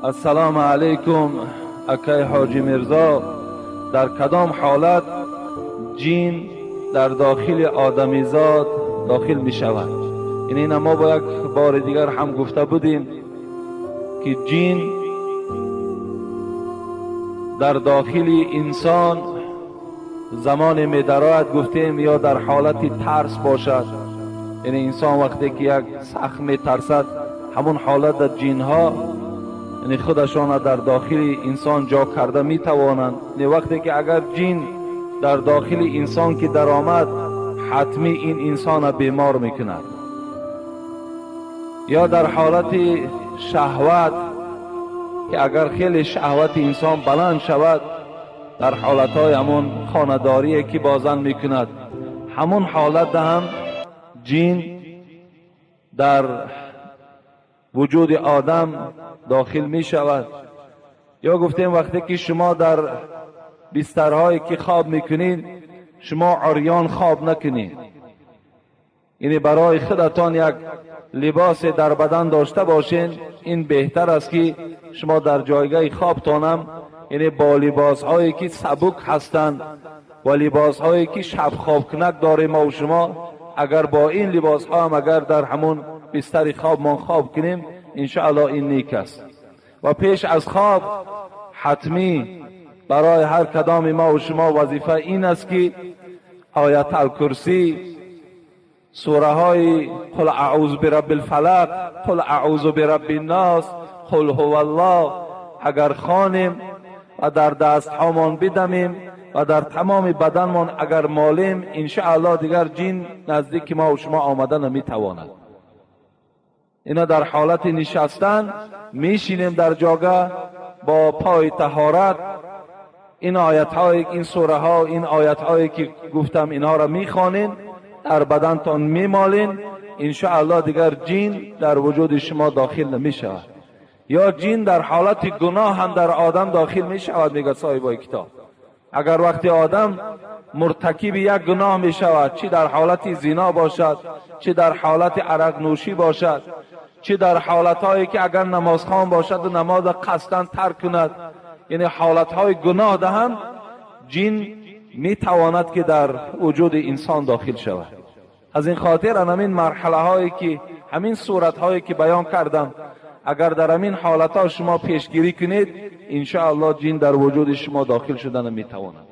السلام علیکم اکای حاجی مرزا. در کدام حالت جین در داخل آدمیزاد داخل می شود؟ این ما با یک بار دیگر هم گفته بودیم که جین در داخل انسان زمان می درآید، گفتیم یا در حالت ترس باشد، یعنی انسان وقتی که یک سخت می ترسد همون حالت در جین ها یعنی خودشان در داخل انسان جا کرده می توانند. یعنی وقتی که اگر جین در داخل انسان که در آمد حتمی این انسان بیمار می کند. یا در حالت شهوت که اگر خیلی شهوت انسان بلند شود، در حالتهای همون خانداری که بازن می کند، همون حالت هم جین در وجود آدم داخل می شود. یا گفتیم وقتی که شما در بسترهایی که خواب میکنید شما عریان خواب نکنید، یعنی برای خودتان یک لباس در بدن داشته باشین. این بهتر است که شما در جایگاه خوابتانم یعنی با لباس هایی که سبک هستند و لباس هایی که شب خواب کنک داره ما و شما، اگر با این لباس ها هم اگر در همون بستر خواب ما خواب کنیم انشاءالله این نیک است. و پیش از خواب حتمی برای هر کدام ما و شما وظیفه این است که آیت الکرسی، سوره های قل اعوذ برب الفلق، قل اعوذ برب الناس، قل هو الله اگر خوانیم و در دست هامان بدمیم و در تمام بدنمان اگر مالیم، انشاءالله دیگر جین نزدیک ما و شما آمدن نمی تواند. اینا در حالت نشستن میشینیم در جاگه با پای طهارت، این آیت های، این سوره ها، این آیت هایی که گفتم اینها را میخوانین، در بدنتان میمالین، انشاءالله دیگر جین در وجود شما داخل نمیشود. یا جین در حالت گناه هم در آدم داخل میشود. میگه صاحب کتاب اگر وقتی آدم مرتکب یک گناه میشود، چی در حالت زنا باشد، چی در حالت عرق نوشی باشد، چی در حالتهایی که اگر نمازخوان باشد و نماز قصداً ترک کند، یعنی حالتهای گناه دهند، جین میتواند که در وجود انسان داخل شود. از این خاطر همین مرحله هایی که همین صورت هایی که بیان کردم اگر در همین حالت ها شما پیشگیری کنید، انشاءالله جین در وجود شما داخل شدن میتواند.